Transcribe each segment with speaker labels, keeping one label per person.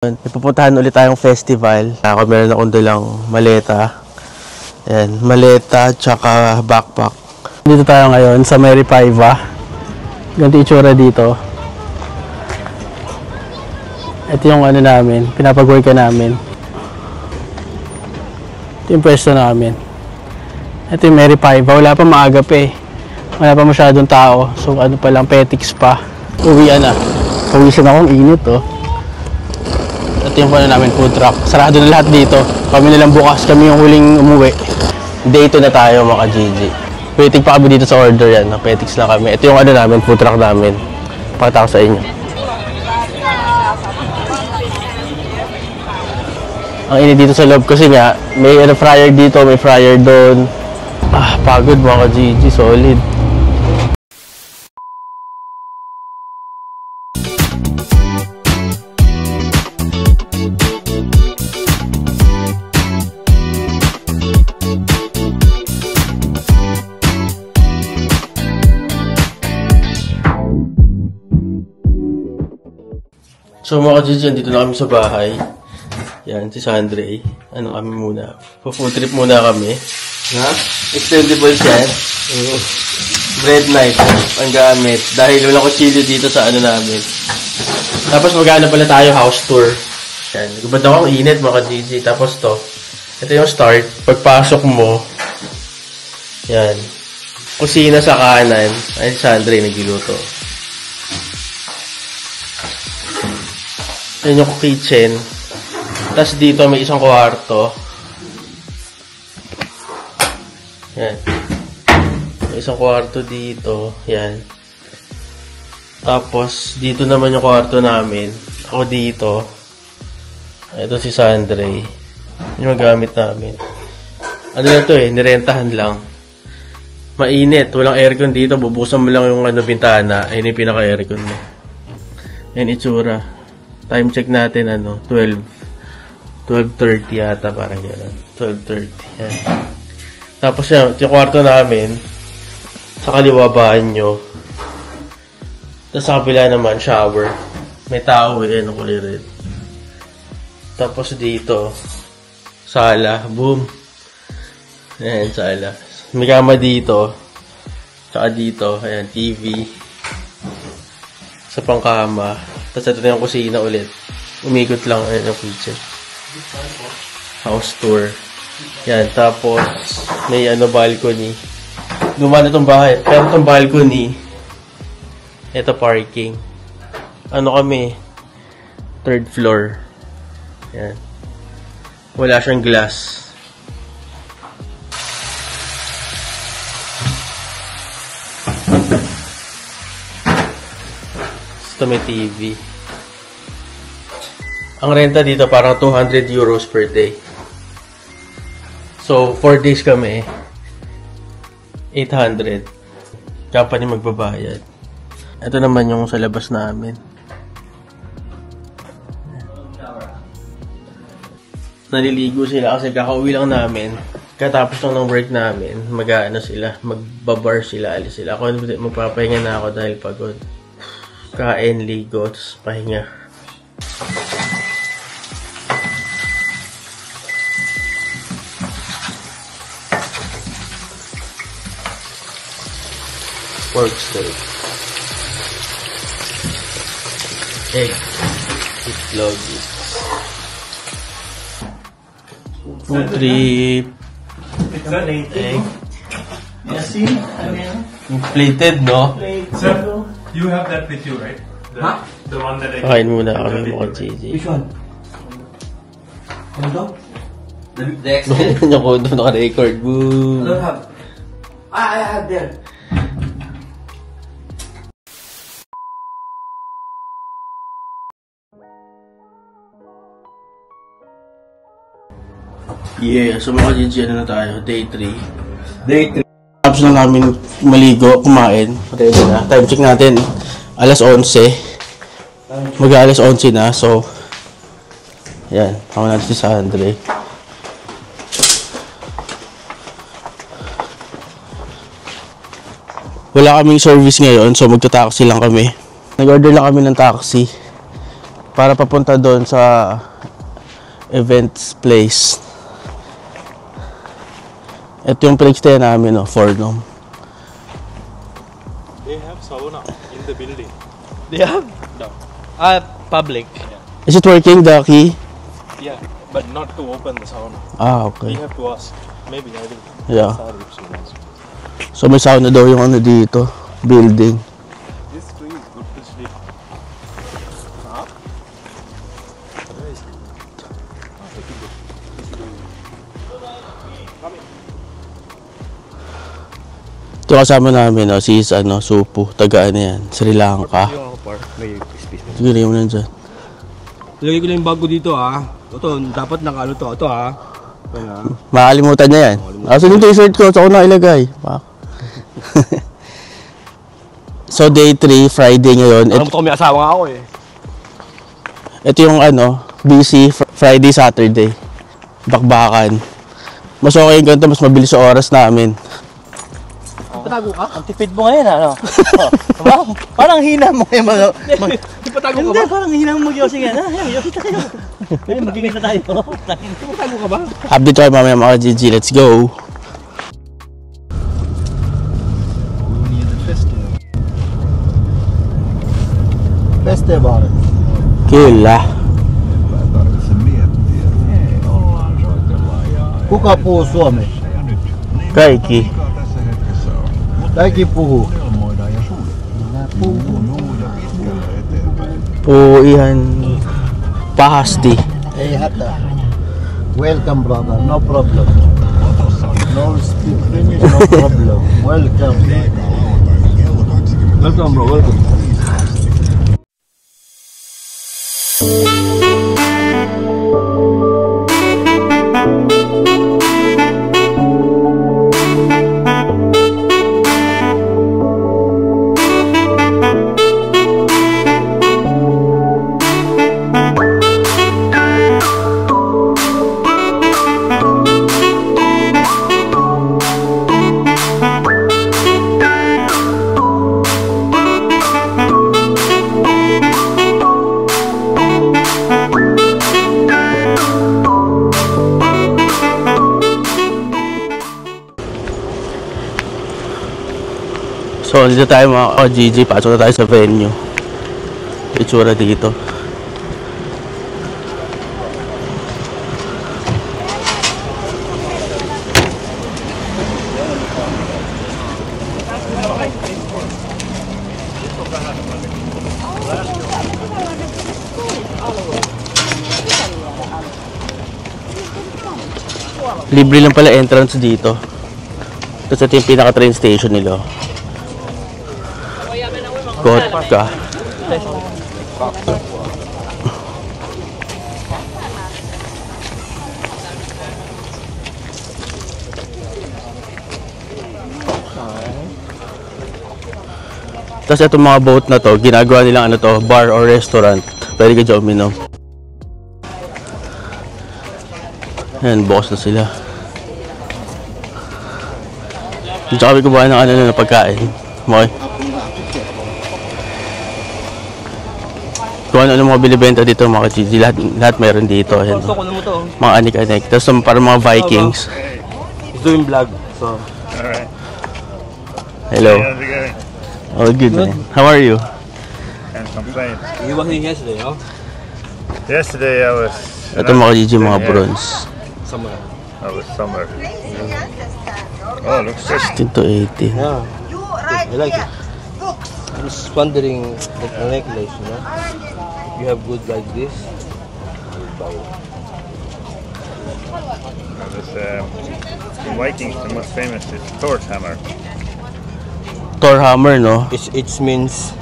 Speaker 1: Ipupuntahan ulit tayong festival. Ako meron akong dalang maleta. Ayan, maleta tsaka backpack. Dito tayo ngayon sa Mary Paiva. Ganito itsura dito. Ito yung ano namin, pinapag-worka namin. Ito yung pwesto namin. Ito yung Mary Paiva. Wala pa maagap eh. Wala pa masyadong tao. So ano pa lang, petics pa. Uwian na. Pawisan akong init oh. Ito yung ano namin, food truck. Sarado na lahat dito. Kami nalang bukas. Kami yung huling umuwi. Day 2 na tayo mga Gigi. Waiting pa kami dito sa order yan. Petics na kami. Ito yung ano namin, food truck namin. Pakita ko sa inyo. Ang init dito sa loob kasi nga, may ano, fryer dito, may fryer doon. Ah, pagod mga Gigi. Solid. So mga Gigi, dito na kami sa bahay. Yan, si Sandre. Ano kami muna? Pa-food trip muna kami. Ha? Extendables yan. Bread knife. Ang gamit. Dahil wala ko chili dito sa ano namin. Tapos magana pala tayo house tour. Yan. Nagubad ako ang init mga Gigi. Tapos to. Ito yung start. Pagpasok mo. Yan. Kusina sa kanan. Ay, si Sandre nagiluto. Yan yung kitchen. Tapos dito may isang kwarto. Yan. May isang kwarto dito. Yan. Tapos dito naman yung kwarto namin. Ako dito. Ito si Sandre. Yung gamit namin. Ano na to eh, nirentahan lang. Mainit. Walang aircon dito. Bubusan mo lang yung ano, bintana. Ayun yung pinaka-aircon mo. Yan itsura. Time check natin, ano, 12:30 yata, parang gano'n. 12:30, yan. Tapos yan, yung kwarto namin, sa kaliwa banyo. Tapos sa kabila naman, shower. May tao eh, ano, kulay red. Tapos dito, sala, boom. Ayan, sala. May kama dito. Tsaka dito, ayan, TV. Sa pangkama. Tapos ito na yung kusina ulit. Umikot lang yung kitchen. House tour. Yan. Tapos, may ano, balcony. Luma na itong bahay. Pero itong balcony, ito parking. Ano kami? 3rd floor. Yan. Wala siyang glass. May TV. Ang renta dito parang 200 euros per day. So, 4 days kami. 800. Company magbabayad. Ito naman yung sa labas namin. Naliligo sila kasi kakauwi lang namin. Katapos lang ng work namin, mag-ano sila, magbabar sila, alis sila. Ako magpapahinga na ako dahil pagod. Kain, ligo, tapos pahinga. Pork steak. Egg. Itlog. Food trip.
Speaker 2: It's an egg.
Speaker 3: Yes, see?
Speaker 1: Plated, no?
Speaker 2: Sir, you have that with you, right? The one that I...
Speaker 1: Kain muna kami mga Gigi.
Speaker 3: Which one? Kondo? The
Speaker 1: Bakit yung kondo naka-record? Boom!
Speaker 3: I don't have. I have there.
Speaker 1: Yeah, so mga Gigi, ano na tayo? Day 3.
Speaker 3: Day 3.
Speaker 1: Tapos na namin maligo, kumain. Ready na. Time check natin. Alas 11. Mag-alas 11 na. So, yan. Ako natin si Sandre. Wala kaming service ngayon. So, magta-taxi lang kami. Nag-order lang kami ng taxi. para papunta doon sa events place. Ito yung pinagstay namin, no, Fornum.
Speaker 2: They have sauna in the building.
Speaker 4: They have?
Speaker 2: No.
Speaker 4: Public.
Speaker 1: Is it working, the key?
Speaker 2: Yeah, but not to open the sauna.
Speaker 1: Ah,
Speaker 2: We
Speaker 1: okay.
Speaker 2: have to ask. Maybe I will.
Speaker 1: Yeah.
Speaker 2: Sorry if she wants.
Speaker 1: So may sauna daw yung ano dito, building.
Speaker 2: This tree is good to sleep. Huh?
Speaker 1: Ito kasama namin, no, si Supu, taga ano yan, Sri Lanka.
Speaker 4: Yung ako par, may space.
Speaker 1: Sige, rin mo nandiyan.
Speaker 4: Lagay ko lang yung bago dito ha. Ito, dapat nakalo to. Ito ha. Ito na.
Speaker 1: Makakalimutan niya yan. Asan yung t-shirt ko? Saan ko na ilagay? So day 3, Friday ngayon.
Speaker 4: Alam ko may asawa nga ako eh.
Speaker 1: Ito yung busy Friday, Saturday. Bakbakan. Mas okay yung ganito, mas mabilis sa oras namin.
Speaker 4: Patago ka?
Speaker 3: Ang tipid mo ngayon, ano? Parang hina mo yung mga...
Speaker 4: Patago ka ba?
Speaker 3: Hindi, parang hina mo mag-yosi nga. Yosi tayo. Magiging na tayo.
Speaker 4: Patago ka ba?
Speaker 1: Update tayo mamaya mga GG. Let's go!
Speaker 3: Festival.
Speaker 1: Kyllä.
Speaker 3: Kuka puhuu suomea?
Speaker 1: Kaikki.
Speaker 3: Kaikki puhuu.
Speaker 1: Puhuu ihan pahasti.
Speaker 3: Ei hätää. Welcome brother, no problem. No speak Finnish, no problem. Welcome.
Speaker 4: Welcome bro, welcome.
Speaker 1: So, dito tayo mga GG. Pasok na tayo sa venue. Itsura dito. Libre lang pala entrance dito. Tapos ito yung pinaka-train station nila. Kotka. Tapos itong mga boat na to, ginagawa nilang bar or restaurant. Pwede ka dyan uminom. Ayan, bukas na sila. Diyan kami kumain ng na pagkain. Okay. Kung ano mga binibenta dito mga ka-GG, lahat meron dito. Ayan,
Speaker 4: So, kunin mo to.
Speaker 1: mga anik-anik. Tapos parang mga Vikings.
Speaker 4: He's doing vlog. So,
Speaker 2: Alright.
Speaker 1: Hello.
Speaker 2: How's it going?
Speaker 1: Oh, good man. How are you?
Speaker 2: Can't complain.
Speaker 4: you was here yesterday, huh?
Speaker 2: Yesterday I was.
Speaker 1: Ito mga ka-GG, mga
Speaker 2: Yeah,
Speaker 1: bronze.
Speaker 4: Somewhere.
Speaker 2: I was summer. Oh, looks good.
Speaker 1: 16 to 18.
Speaker 4: Yeah. I like it. I was wondering like a necklace, you know? If you have good like this, I will buy it.
Speaker 2: In Vikings, the most famous is Thor's hammer.
Speaker 1: Thor hammer, no?
Speaker 4: It means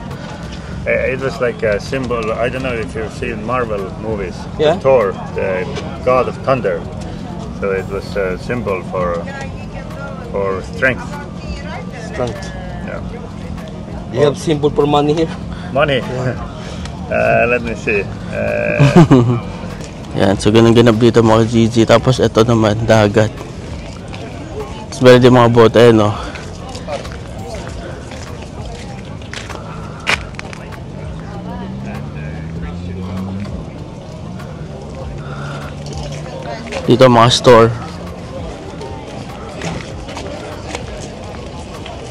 Speaker 2: It was like a symbol. I don't know if you've seen Marvel movies.
Speaker 4: Yeah.
Speaker 2: Thor, the god of thunder. So it was a symbol for strength.
Speaker 4: strength.
Speaker 2: Yeah.
Speaker 4: You have symbol for money here?
Speaker 2: Money. Let me see.
Speaker 1: Yan, so ganun ganap dito mga GG. Tapos ito naman, dagat. Tapos meron din mga boat, ayun, no? Dito mga store.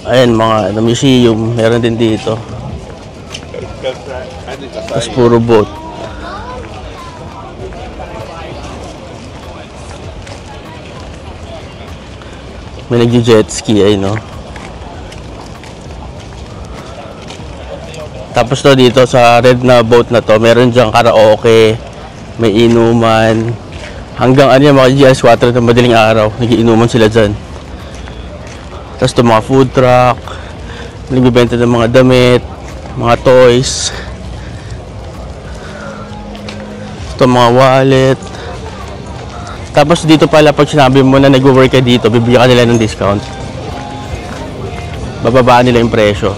Speaker 1: Ayan mga museum, meron din dito. Tapos puro boat. May nag-jet ski ay no. Tapos to dito sa red na boat na to, meron diyang karaoke, may inuman. Hanggang ano yung mga GS4 na madaling araw, nagiinuman sila dyan. Tapos ito mga food truck, nagbibenta ng mga damit, mga toys. Ito mga wallet. Tapos dito pala pag sinabi mo na nag-work ka dito, bibigyan ka nila ng discount. Bababaan nila yung presyo.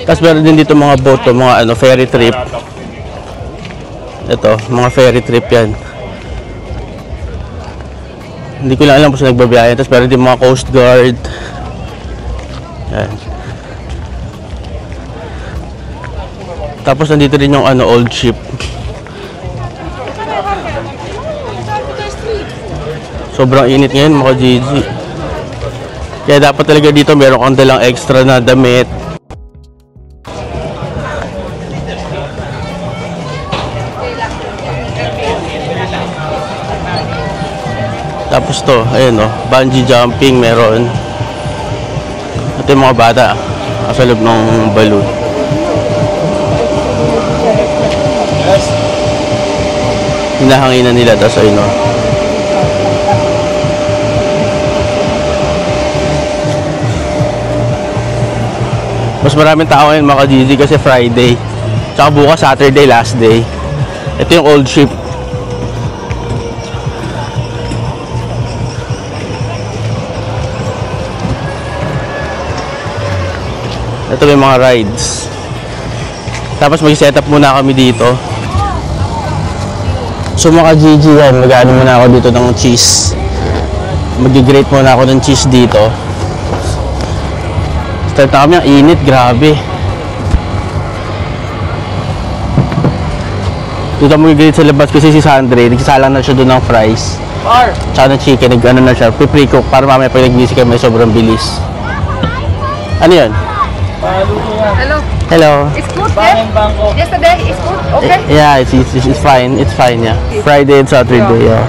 Speaker 1: Tapos meron din dito mga boat, mga ano, ferry trip. Ito, mga ferry trip yan. Hindi ko lang alam kung saan nagbabiyahe. Tapos meron din mga coast guard. Yan. Tapos nandito din yung ano, old ship. Sobrang init ngayon mga GG. Kaya dapat talaga dito meron kang dalang extra na damit. Tapos to, ayun o, bungee jumping meron. Ito yung mga bata sa loob ng balloon. Hinahanginan nila, tapos ayun o. Mas maraming tao ngayon mga GG kasi Friday. Tsaka bukas Saturday, last day. Ito yung old ship. Ito may mga rides. Tapos mag-set up muna kami dito. So mga GG yan, mag-ano muna ako dito ng cheese. Mag-grate muna ako ng cheese dito. Start na kami, ang init, grabe. Dito mag-grate sa labas kasi si Sandre, nagsasalang na siya doon ng fries. Tsaka ng chicken, nag-ano na siya, pre-cook para mamaya pag nag-busy kami, sobrang bilis. Ano yan?
Speaker 5: Hello.
Speaker 1: Hello.
Speaker 5: It's good, yeah? Yesterday, it's good, okay?
Speaker 1: Yeah, it's fine. It's fine, yeah. Friday and Saturday, yeah.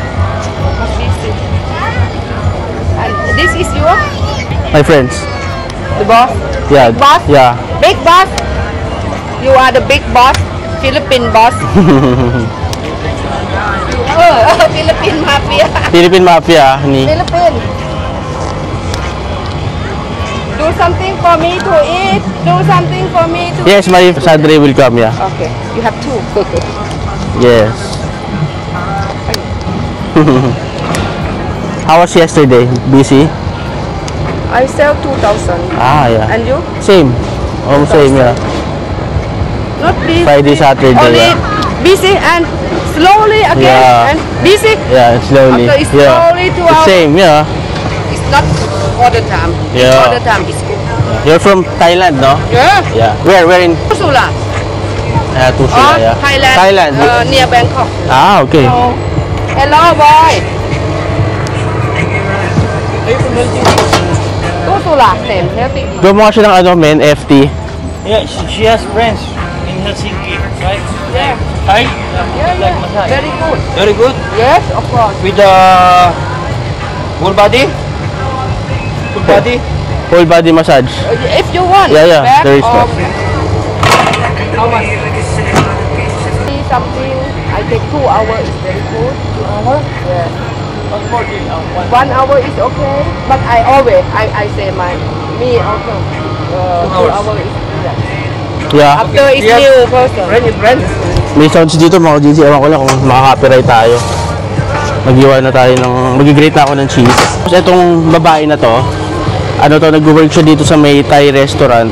Speaker 5: And this is your,
Speaker 1: My friends.
Speaker 5: the boss?
Speaker 1: Yeah.
Speaker 5: Big boss?
Speaker 1: Yeah.
Speaker 5: Big boss? You are the big boss? Philippine boss? Philippine mafia.
Speaker 1: Philippine Mafia, ni.
Speaker 5: Philippine. Do something for me to eat. Do something for me to
Speaker 1: Yes, my Sandre will come, yeah.
Speaker 5: Okay, you have two.
Speaker 1: Yes. How was yesterday? Busy?
Speaker 5: I sell 2,000.
Speaker 1: Ah, yeah.
Speaker 5: And you?
Speaker 1: Same. Almost same, yeah.
Speaker 5: Not busy.
Speaker 1: Friday, Saturday,
Speaker 5: Only
Speaker 1: yeah.
Speaker 5: busy and slowly again.
Speaker 1: Yeah.
Speaker 5: And busy.
Speaker 1: Yeah, slowly.
Speaker 5: After it's
Speaker 1: Yeah.
Speaker 5: slowly 2
Speaker 1: It's
Speaker 5: hours.
Speaker 1: same, yeah.
Speaker 5: It's not all the time.
Speaker 1: Yeah.
Speaker 5: All the time is good.
Speaker 1: You're from Thailand, no?
Speaker 5: Yeah.
Speaker 1: Yeah. Where in?
Speaker 5: Tusula.
Speaker 1: Tusula, yeah.
Speaker 5: Thailand.
Speaker 1: Thailand.
Speaker 5: Near Bangkok.
Speaker 1: Ah, okay.
Speaker 5: Hello, boy. Tusula, same. Healthy.
Speaker 1: Gumawa siya ng ano, men, FT.
Speaker 6: Yeah, she has friends in Helsinki, right?
Speaker 5: Yeah.
Speaker 6: Thai?
Speaker 5: Yeah. Very good.
Speaker 6: Very good.
Speaker 5: Yes, of course.
Speaker 6: With the full body? Full body?
Speaker 1: Full body massage.
Speaker 5: If you want.
Speaker 1: Yeah,
Speaker 5: back
Speaker 1: there is
Speaker 5: or-
Speaker 1: that.
Speaker 5: How much? Something. I take 2 hours is very good. Yeah. 1 hour is okay, but I always I say me also 2 hours is good.
Speaker 1: Yeah.
Speaker 5: After it's new person.
Speaker 6: Friend is friend.
Speaker 1: May sounds dito mga GG. Ewan ko lang kung makaka-copyright tayo. Mag-iwan na tayo ng, mag-grate na ako ng cheese. Tapos itong babae na to, nag-work siya dito sa may Thai restaurant.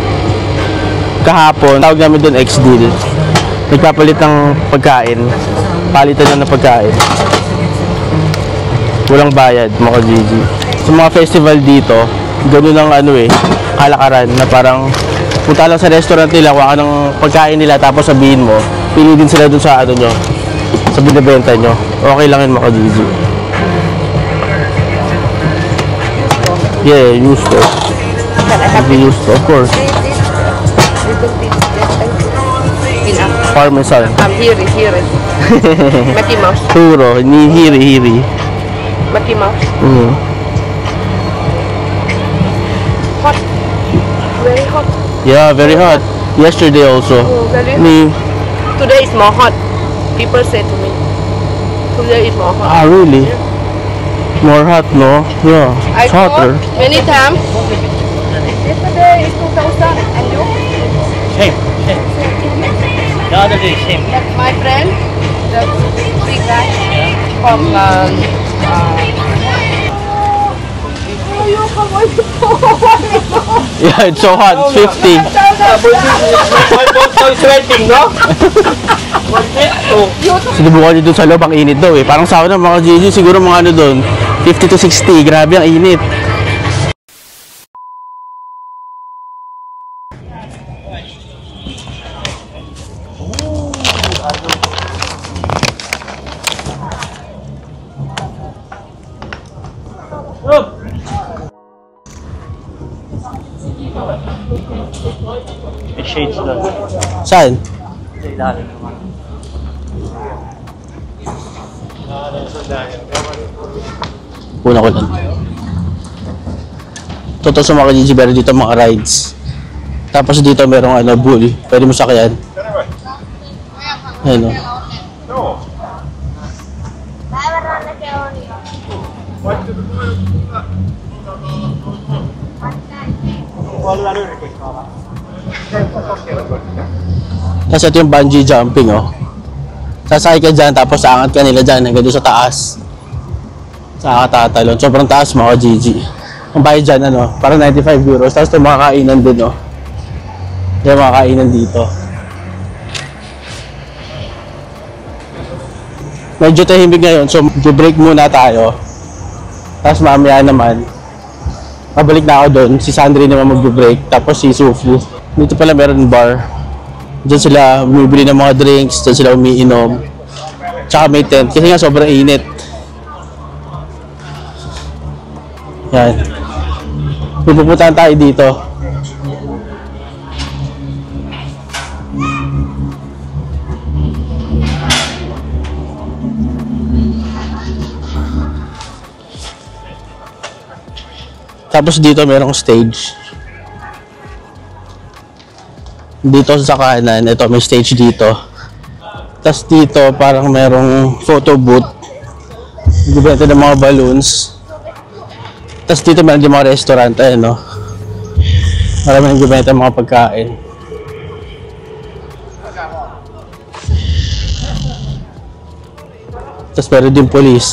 Speaker 1: Kahapon, tawag namin doon ex-deal. Nagpapalit ng pagkain. Palitan na ng pagkain. Walang bayad, mga Gigi. Sa mga festival dito, ganoon ang kalakaran na parang punta lang sa restaurant nila, kuha ka ng pagkain nila, tapos sabihin mo, pili din sila dun sa nyo, sa binibenta nyo. Okay lang yun, mga Gigi. Yeah, used to. Used to, of course. Parmesan.
Speaker 5: Hiri. Mickey Mouse.
Speaker 1: Puro, ni hiri.
Speaker 5: Mickey Mouse. Hot. Very hot.
Speaker 1: Yeah, very hot. Yesterday also.
Speaker 5: Oh, very hot. Today is more hot. People say to me. Today is more hot.
Speaker 1: Ah, really? More hot, no? Yeah, it's hotter.
Speaker 5: Many times. Yesterday is 2,000 and you?
Speaker 6: Same. The other day, same.
Speaker 5: That's my friend, the big guy from
Speaker 1: Yeah, it's so hot. 50. Sinubukan nyo dun sa loob, ang init daw eh. Parang sa akin ng mga Gigi, siguro mga doon, 50 to 60. Grabe ang init.
Speaker 6: May shades doon.
Speaker 1: Saan?
Speaker 6: Sa ilalim naman.
Speaker 1: Una ko lang. Totoo sa mga Gigi, pero dito mga rides. Tapos dito merong bull. Pwede mo sakyan. Ayun o. Tapos ito yung bungee jumping Sasakay ka dyan, tapos aangat ka nila dyan hanggang doon sa taas. Saka tatalon. Sobrang taas, mga Gigi. Ang bayad dyan, parang 95 euros. Tapos ito mga kainan din, yung mga kainan dito. Medyo tahimik ngayon, so break muna tayo. Tapos mamaya naman, pabalik na ako doon. Si Sandri naman mag-break, tapos si Sufu. Dito pala meron bar. Diyan sila bumibili ng mga drinks, diyan sila umiinom. Tsaka may tent, kasi nga sobrang init. Yan. Pupuntahan tayo dito. Tapos dito merong stage. Dito sa kanan, ito may stage dito. Tapos dito parang merong photo booth. Nagbibenta ng mga balloons. Tapos dito meron din mga restaurant, marami nagbibenta ng mga pagkain. Tapos meron din police,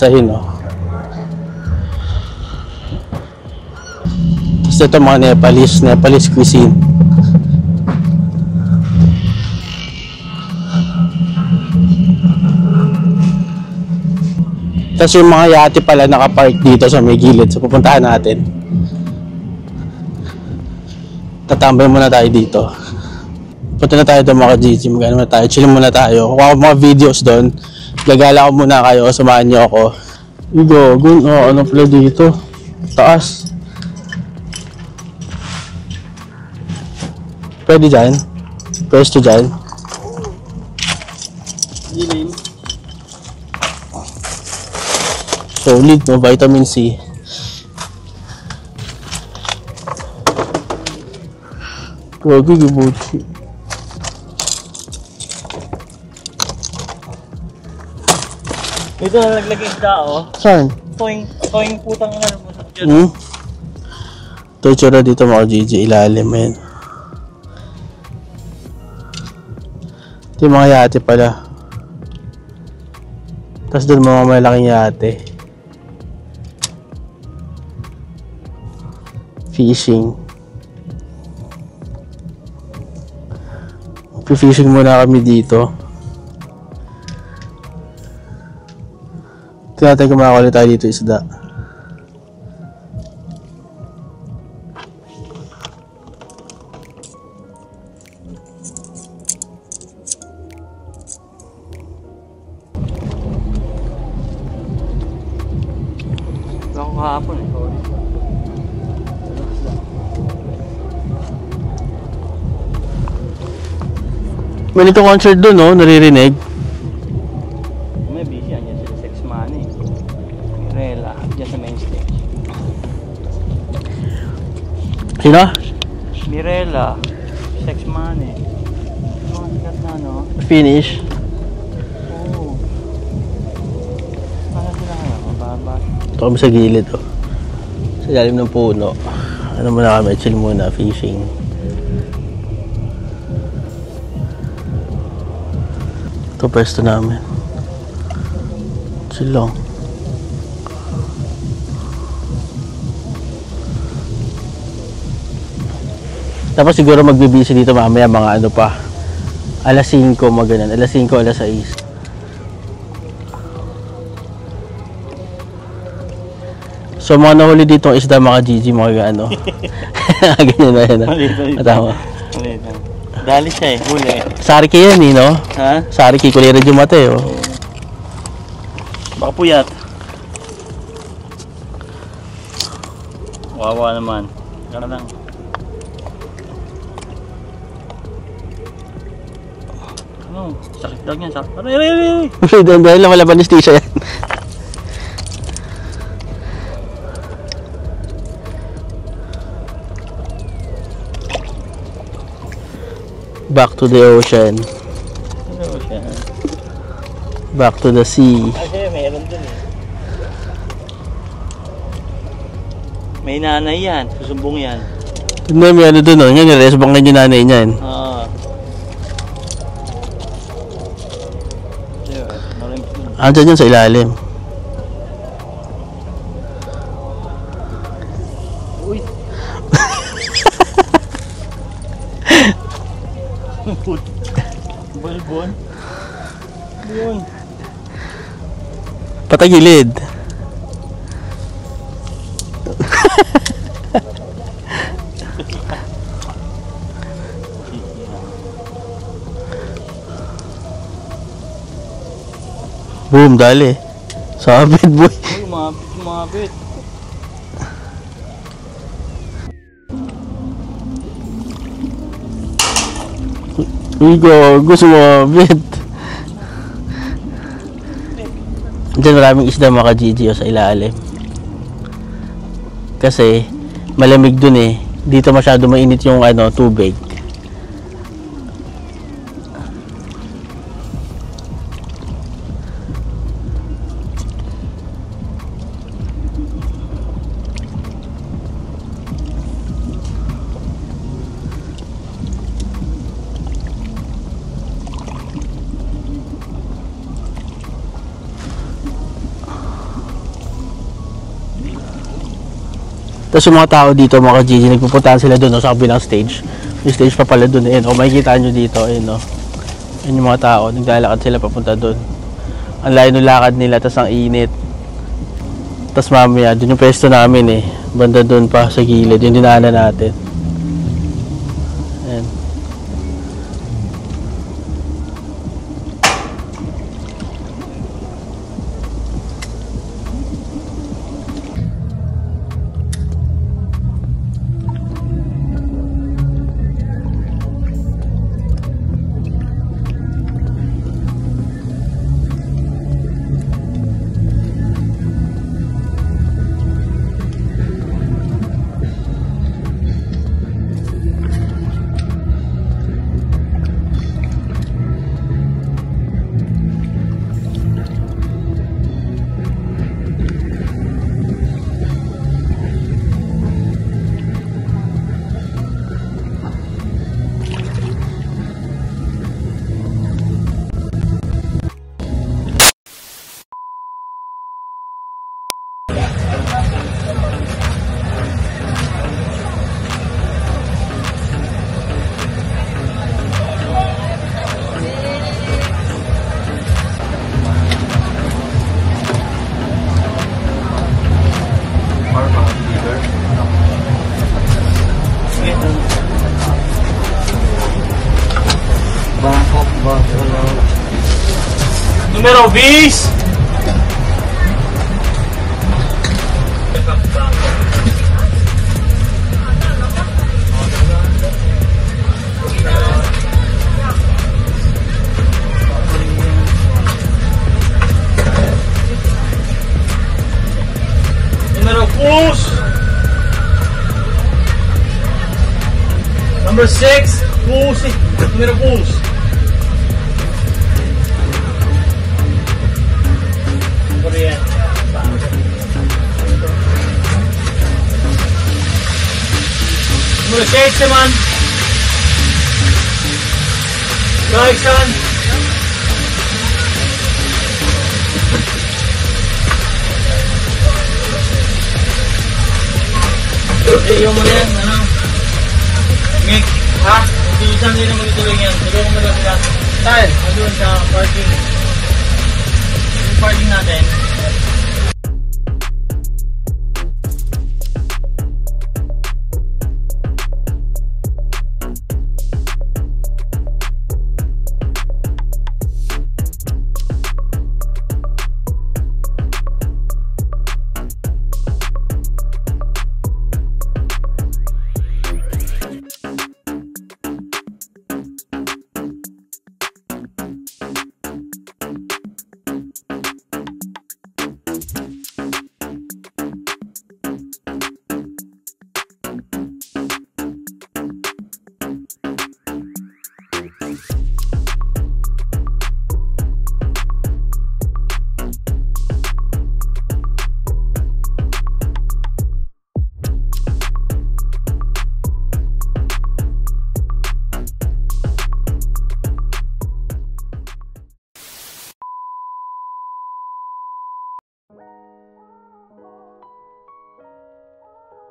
Speaker 1: Tapos ito mga Nepalese cuisine. Tapos yung mga yate pala nakapark dito sa may gilid. So pupuntahan natin. Tatambay muna tayo dito. Punta na tayo doon mga Gigi. Magano muna tayo. Chill muna tayo. Kuha ko mga videos doon. Gagala ko muna kayo. Samahan niyo ako. Igogun. Ano pala dito? Taas. Pwede dyan. Pwesto dyan. Gilin. Solid, vitamin C. Wag gibuti.
Speaker 6: Ito na naglagay ng tao.
Speaker 1: Saan?
Speaker 6: Toing putang mo sa dyan.
Speaker 1: Ito yung tsura dito mga Gigi, ilalim yan. Ito yung mga yate pala. Tapos doon mga malaking yate. Fishing. Fishing muna kami dito. Tingnan natin kung makakuli tayo dito isda.
Speaker 6: Ako kahapon eh.
Speaker 1: May nito concert doon, no? Naririnig.
Speaker 6: May busy yan dyan sila Sex Money. Rela, dyan sa main stage.
Speaker 1: Sino?
Speaker 6: Mirela, Sex Money. Mga sikat na, no?
Speaker 1: Finish.
Speaker 6: Oo. Ano sila ngayon? Mababa.
Speaker 1: Ito kami sa gilid, oh. Sa ilalim ng puno. Ano muna kami, chill muna, fishing. Ito pwesto namin. Chill lang. Tapos siguro magbibisi dito mamaya mga ano pa. Alas 5 mga ganun. Alas 5, alas 6. So mga nahuli dito ang isda mga Gigi, mga ano. Ganyan na yan. Tama.
Speaker 6: Dali siya eh, huli.
Speaker 1: Sariki yan eh, no?
Speaker 6: Ha?
Speaker 1: Sariki, kulira yung mate, oh.
Speaker 6: Baka puyat. Wawa naman. Gano'n lang. Ano? Sakit lang yan. Aray!
Speaker 1: Dahil lang wala anesthesia yan. Back to the ocean.
Speaker 6: Ano siya?
Speaker 1: Back to the sea.
Speaker 6: Kasi meron dun eh. May nanay yan. Susumbong yan.
Speaker 1: Hindi, may ano dun, oh. Yan, resbang na yung nanay niyan.
Speaker 6: Oo.
Speaker 1: Andyan yun sa ilalim.
Speaker 6: Uy! Balbon? Yun.
Speaker 1: Patagilid. Boom, dali. Sabit, boy.
Speaker 6: Uy, umapit.
Speaker 1: Uy, gusto mo, bit. Diyan maraming isda mga Gigi sa ilalim. Kasi malamig dun eh. Dito masyado mainit yung ano, tubig. Tapos yung mga tao dito, mga Gigi, nagpupuntahan sila doon, no, sa kabilang stage. Yung stage pa pala doon, ayun, o makikita nyo dito, ayun, no. Ayun yung mga tao, naglalakad sila papunta doon. Ang layo ng lakad nila, tapos ang init. Tapos mamaya, doon yung pwesto namin eh. Banda doon pa sa gilid, yung dinaanan natin. Ayan.
Speaker 6: Numero 20. Numero 12. Number 6. Numero 12. Korean. Numero 6 naman. Clarkson. Yung mo yan, ano? Ngek, ha? Hindi isang din naman ituloy yan. Tulungan mo daw sila. Saan? Doon sa parking. Yung parking natin.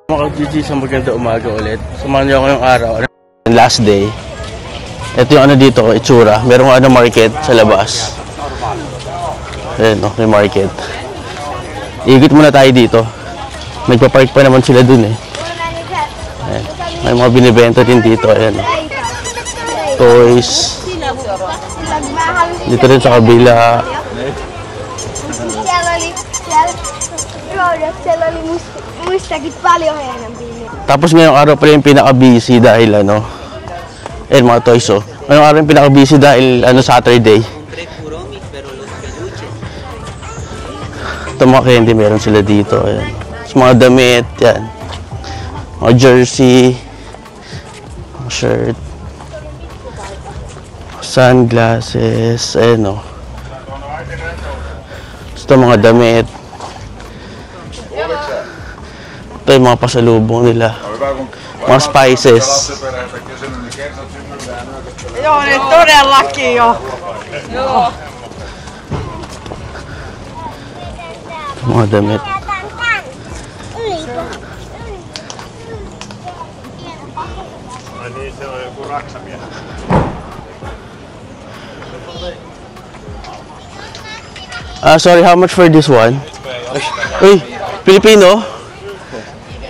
Speaker 1: Mga GG, sa maganda umaga ulit. Samahan niyo ako yung araw. Last day. Ito yung ano dito, itsura. Merong ano market sa labas. Ayan, no, may market. Ikot muna tayo dito. Nagpa-park pa naman sila dun eh. Ayan. May mga binibenta din dito. Ayan. Toys. Dito rin sa kabila. Tapos ngayong araw pala yung pinaka-busy dahil ano. Ayan mga toys oh. Ngayong araw yung pinaka-busy dahil ano Saturday. Ito mga candy meron sila dito. Ayan. Tapos mga damit. Yan. Mga jersey. Mga shirt. Sunglasses. Ayan oh. Ito mga damit. Ito yung mga pasalubong nila. Mga spices.
Speaker 5: Joo, ne todellakin jo. Joo.
Speaker 1: Mga damit. Sorry, how much for this one? Uy, Filipino?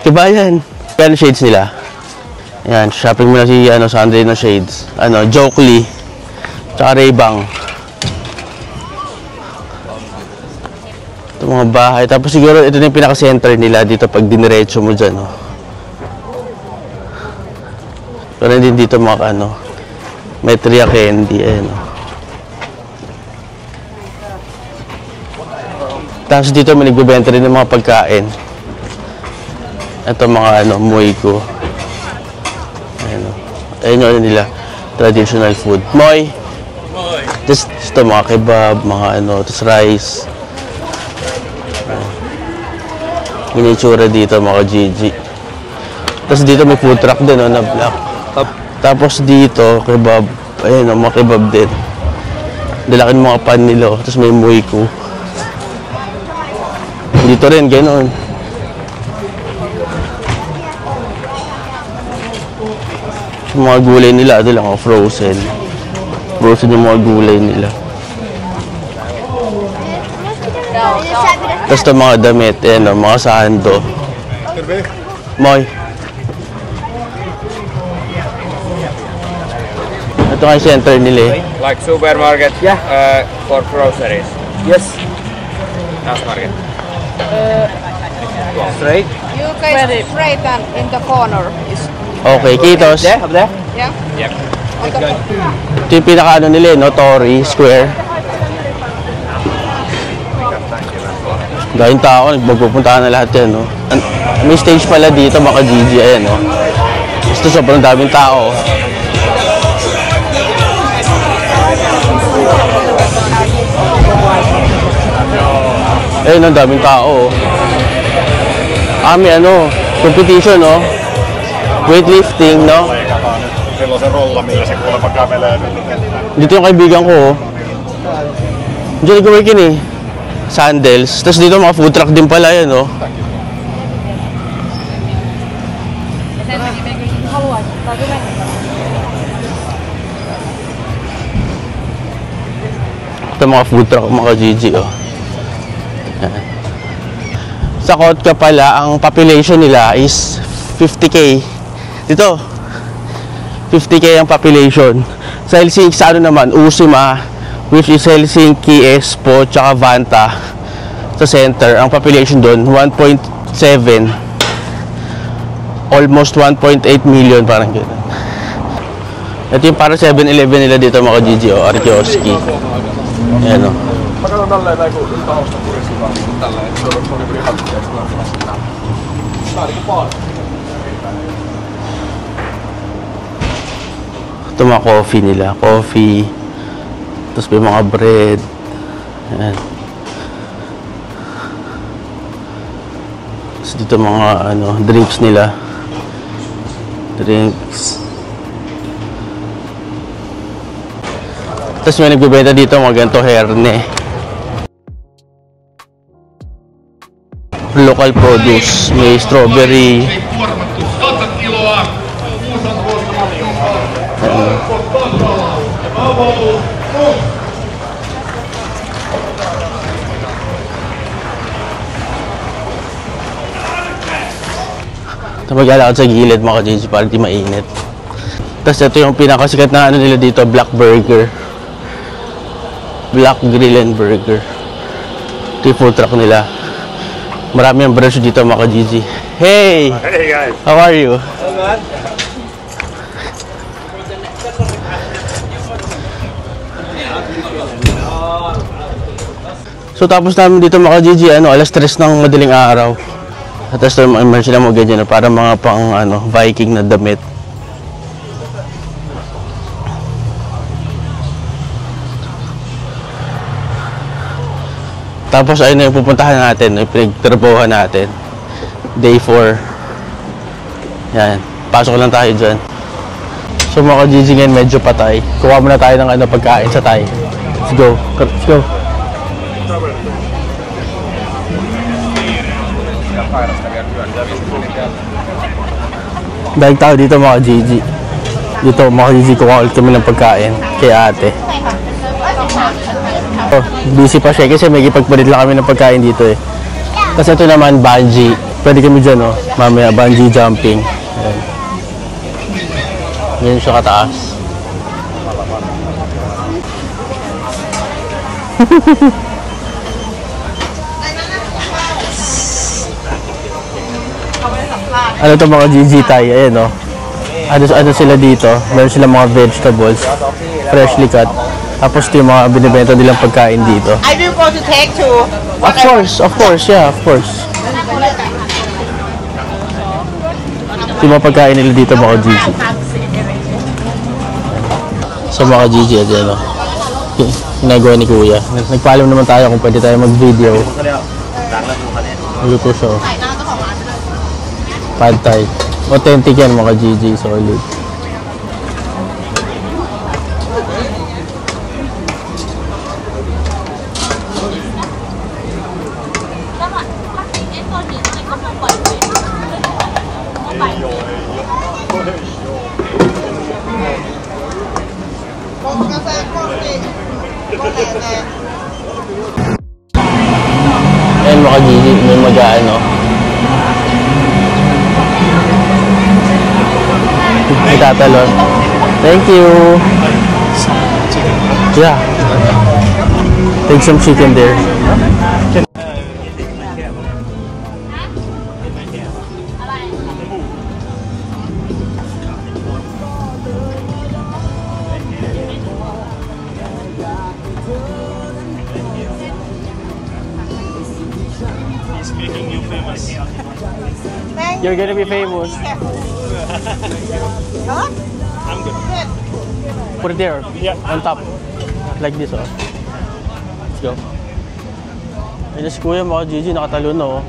Speaker 1: Kabayan. Yan shades nila. Yan, shopping muna si ano, Sandre ng shades. Ano, Jokely. Tsaka Ray-Ban. Ito mga bahay. Tapos siguro ito na yung pinaka-center nila dito pag diniretso mo dyan. Oh. Pero din dito mga ano, may Tria Candy. Ayan, oh. Tapos dito may nagbibenta rin ng mga pagkain. Ito mga ano, Moyko. Ayan o. Ayan yung ano nila, traditional food. Moy! Moy! Just ito mga kebab, mga ano, tapos rice. Ganyan yung tsura dito mga GG. Tapos dito may food truck din o, na black. Tapos dito, kebab. Ayan o, mga kebab din. Dalakin mga pan nila o. Tapos may Moyko. Dito rin, ganoon. Yung mga gulay nila, ito lang, frozen. Frozen yung mga gulay nila. Tapos ito mga damit, ayan, mga sando. Moy. Ito nga yung center nila eh.
Speaker 7: Like supermarket for groceries.
Speaker 4: Yes. Straight.
Speaker 5: You guys straight and in the corner is
Speaker 1: Okay, Kitos.
Speaker 4: Up there?
Speaker 5: yeah. On the
Speaker 1: Ito yung pinaka-ano nila, no? Tory Square. Dahil tao, magpupuntahan na lahat yan, no? May stage pala dito, mga Gigi, ayan, no? Gusto sobrang daming tao. Ayun, ang daming tao. May ano, competition, no? Weightlifting, no?
Speaker 2: Silloin se rolla, millä se kuulemma kävelee.
Speaker 1: Dito yung kaibigan ko, oh. Diyan nag-workin eh. Sandals. Tapos dito mga food truck din pala yan, oh. Ito mga food truck, mga Gigi, oh. Yan. Sa Kotka pala, ang population nila is 50k. Dito, 50k ang population. Sa Helsinki, sa ano naman, Uusimaa, which is Helsinki, Espoo, tsaka Vantaa, sa center, ang population doon, 1.7. Almost 1.8 million, parang gano'n. Ito yung para 7-Eleven nila dito, mga Gigi, o, Arkioski. Ayan, o. Ito mga coffee nila. Coffee. Tapos may mga bread. Ayan. Tapos dito mga ano, drinks nila. Drinks. Tapos may nagbibenta dito mga ganito herne. Local produce. May strawberry. Maglalakad sa gilid mga Gigi para di mainit. Tapos ito yung pinakasikat na ano nila dito, Black Burger. Black Grill and Burger. Ito yung food truck nila. Marami ang branch dito mga Gigi. Hey!
Speaker 2: Hey guys!
Speaker 1: How are you? So tapos namin dito mga Gigi, ano, alas 3 ng madaling araw. At tapos meron sila mga ganyan para mga pang ano, Viking na damit. Tapos ayun na yung pupuntahan natin, yung pinagtrabahuhan natin. Day 4. Yan, pasok lang tayo dyan. So mga Gigi ngayon medyo patay. Kuha muna tayo ng ano, pagkain sa Thai. Let's go. Let's go. Dahil tao dito mga Gigi. Dito mga Gigi, kuha ulit kami ng pagkain kay ate. Oh, busy pa siya kasi may ipagpalit lang kami ng pagkain dito eh. Kasi ito naman bungee. Pwede kami dyan, oh. Mamaya bungee jumping. Ayan. Ganyan siya kataas. Ano to mga Gigi Thai, ayan o. Ano sila dito, meron silang mga vegetables, freshly cut. Tapos ito yung mga binibenta nilang pagkain dito.
Speaker 5: I will go to take to.
Speaker 1: Of course, yeah, of course. Ito yung mga pagkain nila dito mga Gigi. So mga Gigi, ayan o. Ginagawa ni Kuya. Nagpaalam naman tayo kung pwede tayo mag-video. Luto siya. Pad Thai. Authentic yan mga Gigi, solid. Ayan mga Gigi, may mag-ano. Itatalon. Thank you. Yeah. Take some chicken there.
Speaker 6: He's making you famous.
Speaker 1: You're gonna be famous.
Speaker 6: I'm good.
Speaker 1: Put it there.
Speaker 6: Yeah.
Speaker 1: On top. Like this, oh. Let's go. Ayun na si Kuya, mga Gigi, nakatalon na, oh.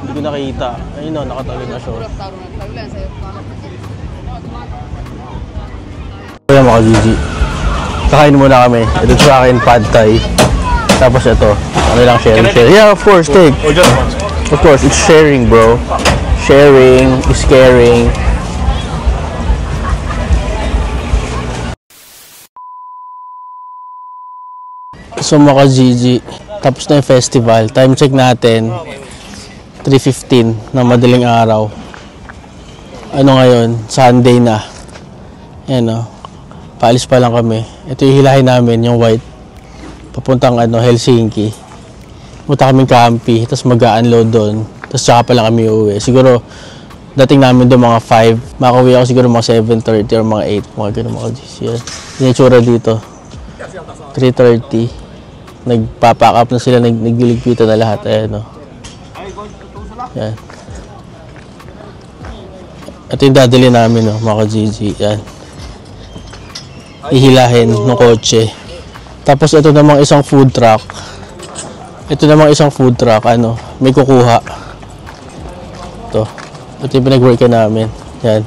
Speaker 1: Hindi ko nakita. Ayun, oh, nakatalon na siya. Kuya, mga Gigi. Kakain muna kami. Ito sa akin, pad thai. Tapos ito. Ano lang, sharing. Yeah, of course, take.
Speaker 6: Or just one.
Speaker 1: Of course, it's sharing, bro. Sharing is caring. So mga Gigi, tapos na yung festival. Time check natin, 3:15 na madaling araw. Ano ngayon? Sunday na. Ayan o. Paalis pa lang kami. Ito yung hilahin namin, yung white. Papuntang Helsinki. Punta kaming Campi, tapos mag-unload doon. Tapos tsaka pa lang kami uuwi. Siguro, dating namin doon mga 5. Makauwi ako siguro mga 7:30 or mga 8. Mga ganun mga Gigi. Yan. Yung itsura dito. 3:30. Nagpapack up na sila, nagliligpitan na lahat. Ayan, o. Yan. Ito yung dadali namin, o, mga Gigi. Yan. Ihilahin ng kotse. Tapos ito namang isang food truck. May kukuha. Ito yung pinag-workan namin. Yan.